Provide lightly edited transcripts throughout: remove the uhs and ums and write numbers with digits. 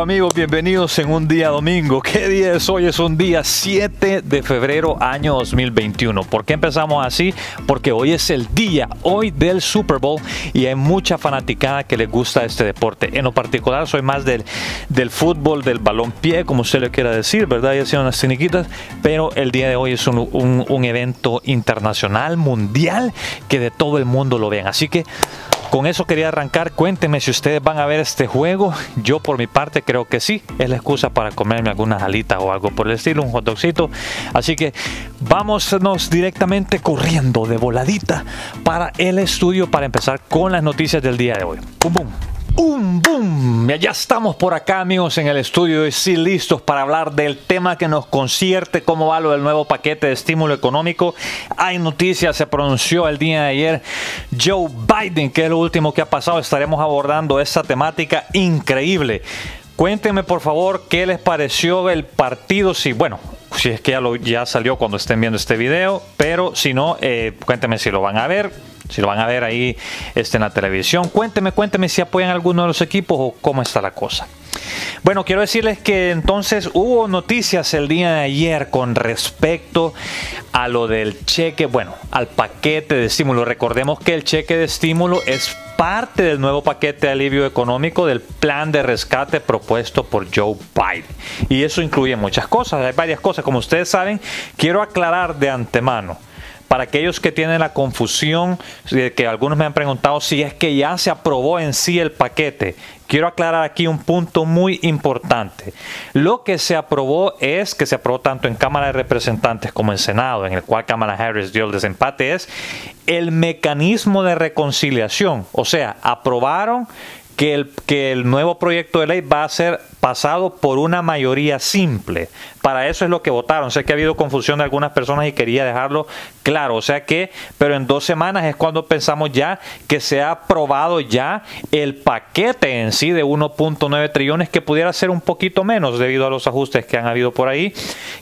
amigos, bienvenidos en un día domingo. ¿Qué día es hoy? Es un día 7 de febrero año 2021. ¿Por qué empezamos así? Porque hoy es el día hoy del Super Bowl y hay mucha fanaticada que les gusta este deporte. En lo particular soy más del fútbol, del balompié, como usted le quiera decir, ¿verdad? Ya hacían unas ciniquitas, pero el día de hoy es un evento internacional, mundial, que de todo el mundo lo ven. Así que con eso quería arrancar. Cuéntenme si ustedes van a ver este juego. Yo por mi parte creo que sí. Es la excusa para comerme algunas alitas o algo por el estilo, un hot dogcito. Así que vámonos directamente corriendo de voladita para el estudio para empezar con las noticias del día de hoy. ¡Bum, bum! ¡Boom! Ya estamos por acá, amigos, en el estudio y sí listos para hablar del tema que nos concierne, cómo va lo del nuevo paquete de estímulo económico. Hay noticias, se pronunció el día de ayer Joe Biden, que es lo último que ha pasado. Estaremos abordando esta temática increíble. Cuéntenme, por favor, qué les pareció el partido. Si es que ya salió cuando estén viendo este video, pero si no, cuéntenme si lo van a ver. Si lo van a ver ahí en la televisión, cuénteme si apoyan a alguno de los equipos o cómo está la cosa. Bueno, quiero decirles que entonces hubo noticias el día de ayer con respecto a lo del cheque, al paquete de estímulo. Recordemos que el cheque de estímulo es parte del nuevo paquete de alivio económico del plan de rescate propuesto por Joe Biden. Y eso incluye muchas cosas, hay varias cosas. Como ustedes saben, quiero aclarar de antemano, para aquellos que tienen la confusión, que algunos me han preguntado si es que ya se aprobó en sí el paquete. Quiero aclarar aquí un punto muy importante. Lo que se aprobó es que se aprobó tanto en Cámara de Representantes como en Senado, en el cual Kamala Harris dio el desempate, es el mecanismo de reconciliación. O sea, aprobaron que el nuevo proyecto de ley va a ser pasado por una mayoría simple. Para eso es lo que votaron. Sé que ha habido confusión de algunas personas y quería dejarlo claro. O sea que, pero en 2 semanas es cuando pensamos ya que se ha aprobado ya el paquete en sí de 1.9 trillones, que pudiera ser un poquito menos debido a los ajustes que han habido por ahí,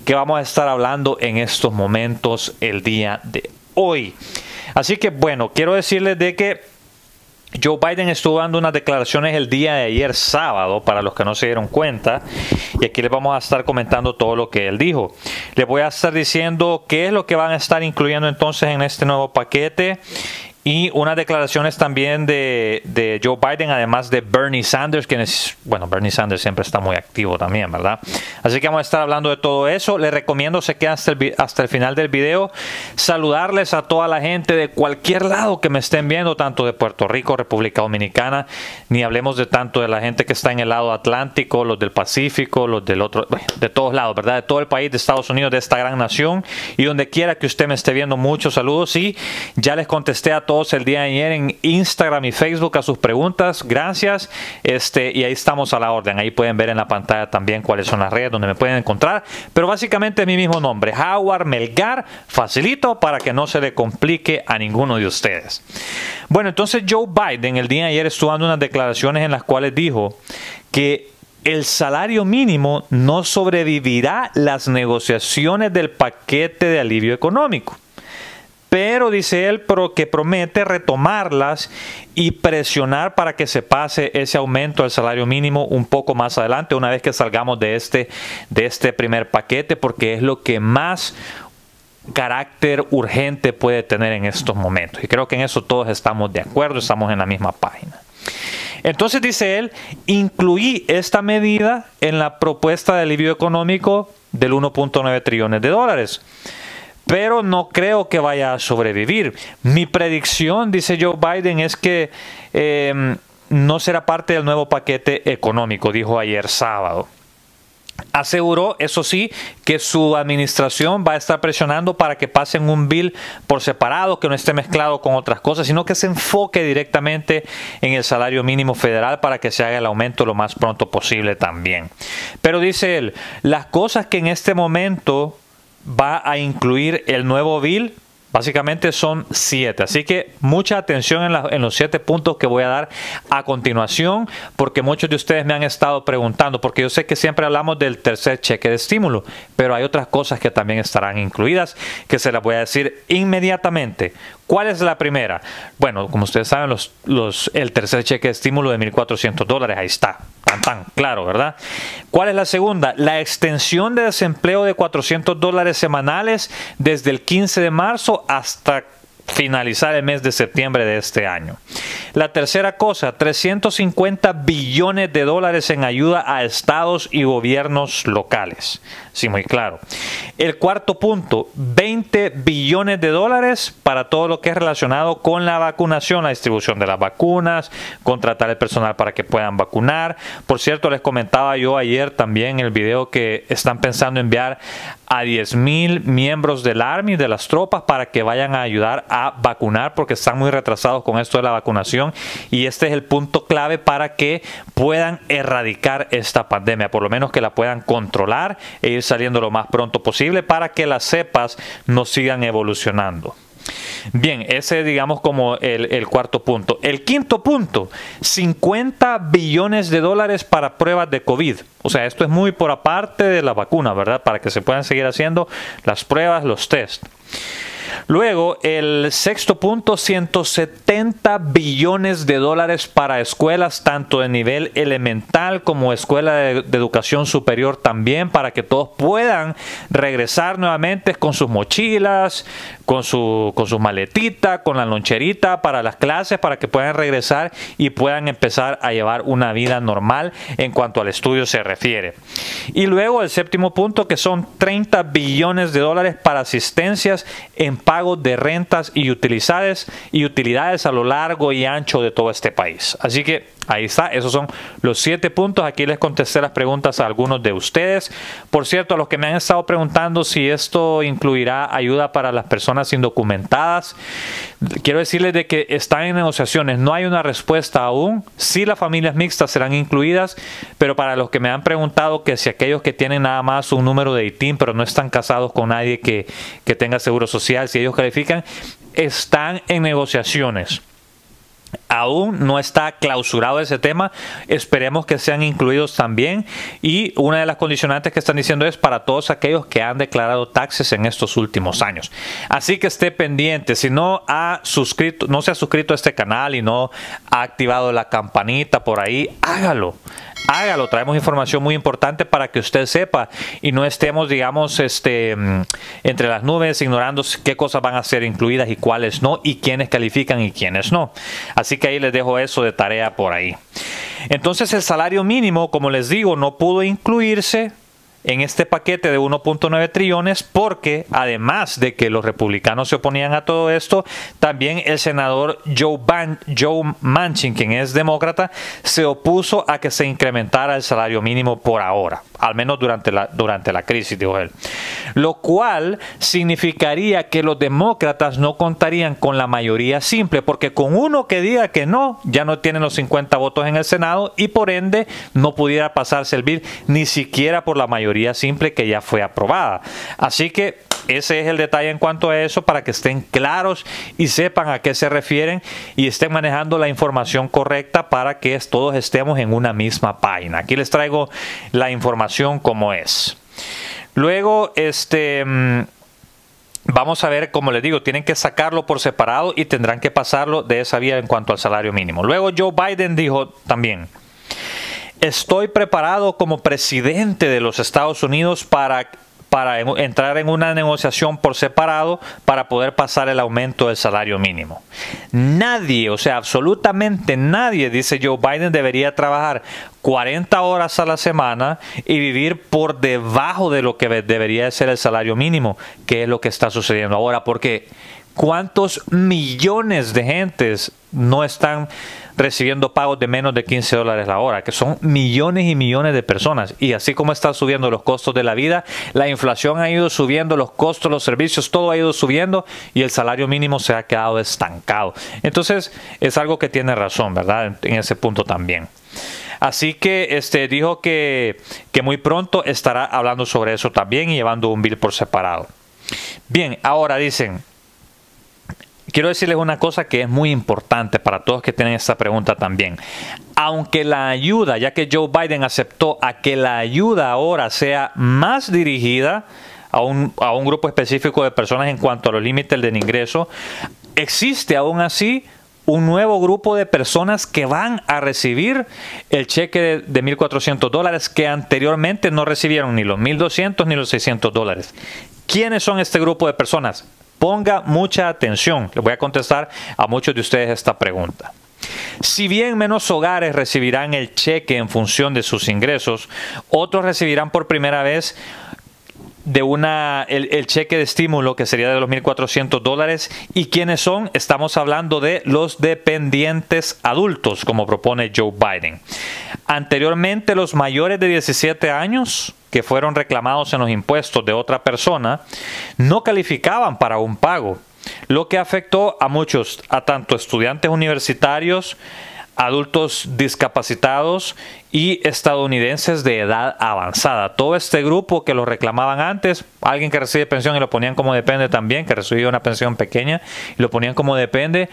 que vamos a estar hablando en estos momentos el día de hoy. Así que quiero decirles de que Joe Biden estuvo dando unas declaraciones el día de ayer sábado, para los que no se dieron cuenta, y aquí les vamos a estar comentando todo lo que él dijo. Les voy a estar diciendo qué es lo que van a estar incluyendo entonces en este nuevo paquete, y unas declaraciones también de Joe Biden, además de Bernie Sanders, Bernie Sanders siempre está muy activo también, ¿verdad? Así que vamos a estar hablando de todo eso. Les recomiendo se queden hasta el final del video. Saludarles a toda la gente de cualquier lado que me estén viendo, tanto de Puerto Rico, República Dominicana, ni hablemos de tanto de la gente que está en el lado Atlántico, los del Pacífico, los del otro, de todos lados, ¿verdad? De todo el país de Estados Unidos, de esta gran nación, y donde quiera que usted me esté viendo, muchos saludos. Y ya les contesté a todos el día de ayer en Instagram y Facebook a sus preguntas, gracias, y ahí estamos a la orden. Ahí pueden ver en la pantalla también cuáles son las redes donde me pueden encontrar, pero básicamente es mi mismo nombre, Howard Melgar, facilito para que no se le complique a ninguno de ustedes. Bueno, entonces Joe Biden el día de ayer estuvo dando unas declaraciones en las cuales dijo que el salario mínimo no sobrevivirá las negociaciones del paquete de alivio económico. Pero dice él que promete retomarlas y presionar para que se pase ese aumento del salario mínimo un poco más adelante, una vez que salgamos de este primer paquete, porque es lo que más carácter urgente puede tener en estos momentos. Y creo que en eso todos estamos de acuerdo, estamos en la misma página. Entonces, dice él, incluí esta medida en la propuesta de alivio económico del 1.9 trillones de dólares. Pero no creo que vaya a sobrevivir. Mi predicción, dice Joe Biden, es que no será parte del nuevo paquete económico, dijo ayer sábado. Aseguró, eso sí, que su administración va a estar presionando para que pasen un bill por separado, que no esté mezclado con otras cosas, sino que se enfoque directamente en el salario mínimo federal para que se haga el aumento lo más pronto posible también. Pero dice él, las cosas que en este momento va a incluir el nuevo bill, básicamente son 7. Así que mucha atención en los 7 puntos que voy a dar a continuación, porque muchos de ustedes me han estado preguntando, porque yo sé que siempre hablamos del tercer cheque de estímulo, pero hay otras cosas que también estarán incluidas, que se las voy a decir inmediatamente. ¿Cuál es la primera? Bueno, como ustedes saben, el tercer cheque de estímulo de $1,400, ahí está. Tan, claro, ¿verdad? ¿Cuál es la segunda? La extensión de desempleo de $400 semanales desde el 15 de marzo hasta finalizar el mes de septiembre de este año. La tercera cosa, 350 billones de dólares en ayuda a estados y gobiernos locales. Sí, muy claro. El cuarto punto, 20 billones de dólares para todo lo que es relacionado con la vacunación, la distribución de las vacunas, contratar el personal para que puedan vacunar. Por cierto, les comentaba yo ayer también en el video que están pensando enviar a 10,000 miembros del Army, de las tropas, para que vayan a ayudar a vacunar, porque están muy retrasados con esto de la vacunación, y este es el punto clave para que puedan erradicar esta pandemia, por lo menos que la puedan controlar e ir saliendo lo más pronto posible para que las cepas no sigan evolucionando. Bien, ese digamos como el cuarto punto. El quinto punto, 50 billones de dólares para pruebas de COVID. O sea, esto es muy por aparte de la vacuna, ¿verdad? Para que se puedan seguir haciendo las pruebas, los test. Luego, el sexto punto, 170 billones de dólares para escuelas, tanto de nivel elemental como escuela de educación superior también, para que todos puedan regresar nuevamente con sus mochilas, con su maletita, con la loncherita para las clases, para que puedan regresar y puedan empezar a llevar una vida normal en cuanto al estudio se refiere. Y luego el séptimo punto, que son 30 billones de dólares para asistencias en pagos de rentas y utilidades a lo largo y ancho de todo este país. Así que ahí está, esos son los 7 puntos. Aquí les contesté las preguntas a algunos de ustedes. Por cierto, a los que me han estado preguntando si esto incluirá ayuda para las personas indocumentadas, quiero decirles de que están en negociaciones. No hay una respuesta aún. Sí, las familias mixtas serán incluidas, pero para los que me han preguntado que si aquellos que tienen nada más un número de ITIN, pero no están casados con nadie que tenga seguro social, si ellos califican, están en negociaciones. Aún no está clausurado ese tema, esperemos que sean incluidos también, y una de las condicionantes que están diciendo es para todos aquellos que han declarado taxes en estos últimos años. Así que esté pendiente, si no se ha suscrito a este canal y no ha activado la campanita por ahí, hágalo. Traemos información muy importante para que usted sepa y no estemos, digamos, entre las nubes ignorando qué cosas van a ser incluidas y cuáles no, y quiénes califican y quiénes no. Así que ahí les dejo eso de tarea por ahí. Entonces el salario mínimo, como les digo, no pudo incluirse en este paquete de 1.9 trillones porque además de que los republicanos se oponían a todo esto, también el senador Joe Manchin, quien es demócrata, se opuso a que se incrementara el salario mínimo por ahora, al menos durante la crisis, dijo él. Lo cual significaría que los demócratas no contarían con la mayoría simple, porque con uno que diga que no, ya no tienen los 50 votos en el Senado y por ende no pudiera pasarse el bill ni siquiera por la mayoría simple que ya fue aprobada. Así que ese es el detalle en cuanto a eso, para que estén claros y sepan a qué se refieren y estén manejando la información correcta para que todos estemos en una misma página. Aquí les traigo la información como es. Luego, vamos a ver, como les digo, tienen que sacarlo por separado y tendrán que pasarlo de esa vía en cuanto al salario mínimo. Luego Joe Biden dijo también: estoy preparado como presidente de los Estados Unidos para entrar en una negociación por separado para poder pasar el aumento del salario mínimo. Nadie, o sea, absolutamente nadie, dice Joe Biden, debería trabajar 40 horas a la semana y vivir por debajo de lo que debería ser el salario mínimo, que es lo que está sucediendo ahora, porque ¿cuántos millones de gentes no están recibiendo pagos de menos de $15 la hora? Que son millones y millones de personas. Y así como están subiendo los costos de la vida, la inflación ha ido subiendo, los costos, los servicios, todo ha ido subiendo y el salario mínimo se ha quedado estancado. Entonces es algo que tiene razón, ¿verdad? En ese punto también. Así que dijo que muy pronto estará hablando sobre eso también y llevando un bill por separado. Bien, ahora dicen: quiero decirles una cosa que es muy importante para todos que tienen esta pregunta también. Aunque la ayuda, ya que Joe Biden aceptó a que la ayuda ahora sea más dirigida a un grupo específico de personas en cuanto a los límites del ingreso, existe aún así un nuevo grupo de personas que van a recibir el cheque de $1,400 que anteriormente no recibieron ni los $1,200 ni los $600. ¿Quiénes son este grupo de personas? Ponga mucha atención. Les voy a contestar a muchos de ustedes esta pregunta. Si bien menos hogares recibirán el cheque en función de sus ingresos, otros recibirán por primera vez el cheque de estímulo, que sería de los $1,400. ¿Y quiénes son? Estamos hablando de los dependientes adultos, como propone Joe Biden. Anteriormente, los mayores de 17 años que fueron reclamados en los impuestos de otra persona no calificaban para un pago, lo que afectó a muchos, a tanto estudiantes universitarios, adultos discapacitados y estadounidenses de edad avanzada. Todo este grupo que lo reclamaban antes, alguien que recibe pensión y lo ponían como depende también, que recibía una pensión pequeña y lo ponían como depende,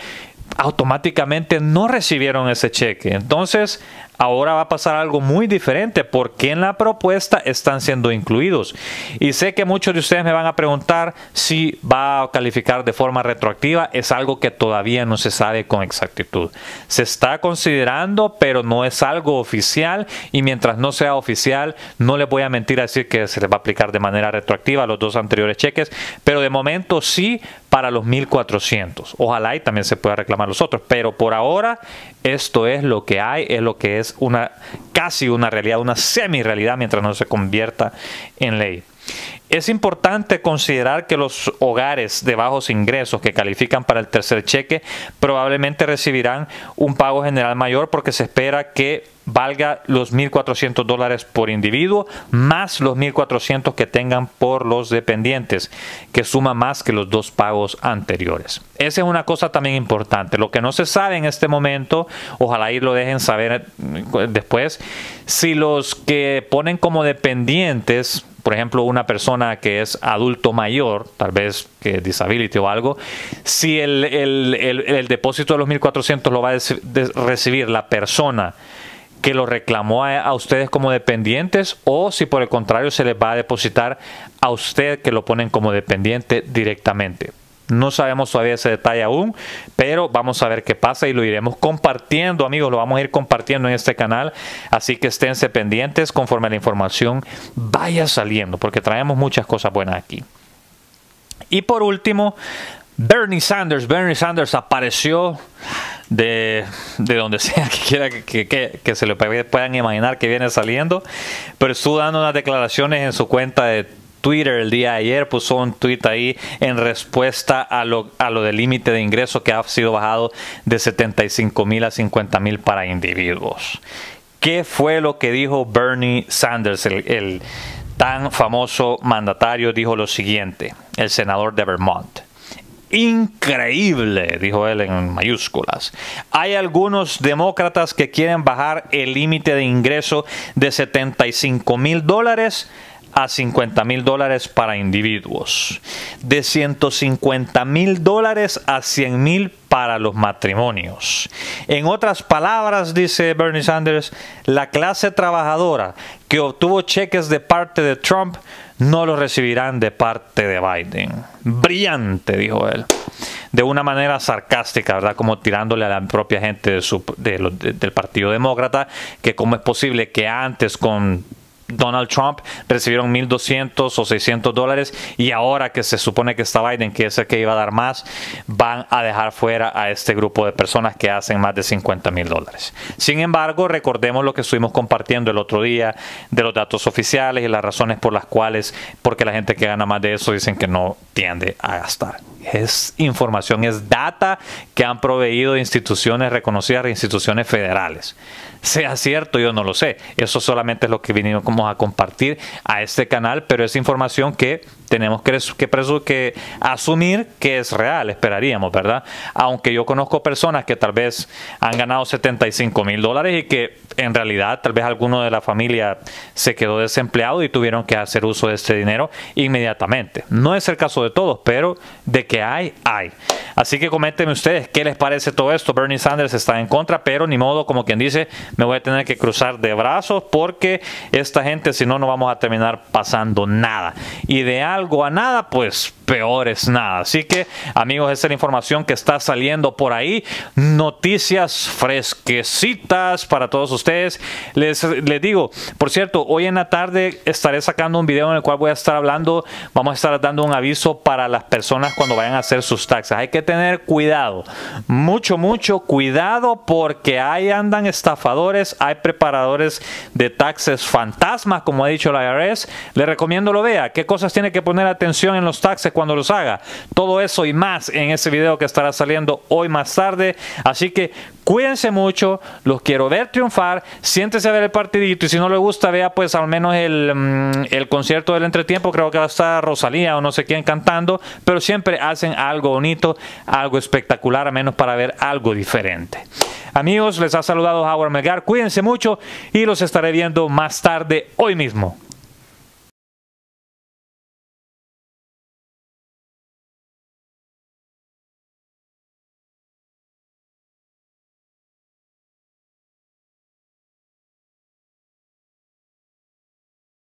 automáticamente no recibieron ese cheque. Entonces, ahora va a pasar algo muy diferente porque en la propuesta están siendo incluidos. Y sé que muchos de ustedes me van a preguntar si va a calificar de forma retroactiva. Es algo que todavía no se sabe con exactitud. Se está considerando, pero no es algo oficial. Y mientras no sea oficial, no les voy a mentir a decir que se les va a aplicar de manera retroactiva a los dos anteriores cheques. Pero de momento sí para los 1,400. Ojalá y también se pueda reclamar los otros. Pero por ahora, esto es lo que hay, es lo que es casi una realidad, una semi-realidad mientras no se convierta en ley. Es importante considerar que los hogares de bajos ingresos que califican para el tercer cheque probablemente recibirán un pago general mayor porque se espera que valga los $1,400 por individuo más los $1,400 que tengan por los dependientes, que suma más que los dos pagos anteriores. Esa es una cosa también importante. Lo que no se sabe en este momento, ojalá y lo dejen saber después, si los que ponen como dependientes, por ejemplo, una persona que es adulto mayor, tal vez que disability o algo, si el depósito de los 1,400 lo va a recibir la persona que lo reclamó a ustedes como dependientes, o si por el contrario se les va a depositar a usted que lo ponen como dependiente directamente. No sabemos todavía ese detalle aún, pero vamos a ver qué pasa y lo iremos compartiendo, amigos, lo vamos a ir compartiendo en este canal, así que esténse pendientes conforme la información vaya saliendo, porque traemos muchas cosas buenas aquí. Y por último, Bernie Sanders apareció de donde sea que quiera que se lo puedan imaginar que viene saliendo, pero estuvo dando unas declaraciones en su cuenta de Twitter el día de ayer. Puso un tweet ahí en respuesta a lo del límite de ingreso que ha sido bajado de 75,000 a 50,000 para individuos. ¿Qué fue lo que dijo Bernie Sanders, el tan famoso mandatario? Dijo lo siguiente, el senador de Vermont. Increíble, dijo él en mayúsculas. Hay algunos demócratas que quieren bajar el límite de ingreso de $75,000 a $50,000 para individuos, de $150,000 a $100,000 para los matrimonios. En otras palabras, dice Bernie Sanders, la clase trabajadora que obtuvo cheques de parte de Trump no los recibirán de parte de Biden. Brillante, dijo él, de una manera sarcástica, ¿verdad? Como tirándole a la propia gente del Partido Demócrata, que cómo es posible que antes con Donald Trump recibieron $1,200 o $600 y ahora que se supone que está Biden, que es el que iba a dar más, van a dejar fuera a este grupo de personas que hacen más de $50,000. Sin embargo, recordemos lo que estuvimos compartiendo el otro día de los datos oficiales y las razones por las cuales, porque la gente que gana más de eso dicen que no tiende a gastar. Es información, es data que han proveído instituciones reconocidas, instituciones federales. Sea cierto, yo no lo sé. Eso solamente es lo que vinimos a compartir a este canal, pero es información que tenemos que asumir que es real, esperaríamos, ¿verdad? Aunque yo conozco personas que tal vez han ganado $75,000 y que en realidad tal vez alguno de la familia se quedó desempleado y tuvieron que hacer uso de este dinero inmediatamente. No es el caso de todos, pero de que hay. Así que coméntenme ustedes qué les parece todo esto. Bernie Sanders está en contra, pero ni modo, como quien dice, me voy a tener que cruzar de brazos porque esta gente, si no, no vamos a terminar pasando nada. Y de algo a nada, pues peor es nada. Así que, amigos, esa es la información que está saliendo por ahí. Noticias fresquecitas para todos ustedes. Les digo, por cierto, hoy en la tarde estaré sacando un video en el cual voy a estar hablando, vamos a estar dando un aviso para las personas cuando vayan a hacer sus taxes. Hay que tener cuidado, mucho cuidado, porque ahí andan estafadores, hay preparadores de taxes fantasmas, como ha dicho la IRS. Les recomiendo lo vea, qué cosas tiene que poner atención en los taxes cuando los haga. Todo eso y más en ese video que estará saliendo hoy más tarde. Así que cuídense mucho, los quiero ver triunfar. Siéntese a ver el partidito y si no le gusta, vea pues al menos el concierto del entretiempo. Creo que va a estar Rosalía o no sé quién cantando, pero siempre hacen algo bonito, algo espectacular, a menos para ver algo diferente. Amigos, les ha saludado Howard Melgar. Cuídense mucho y los estaré viendo más tarde hoy mismo.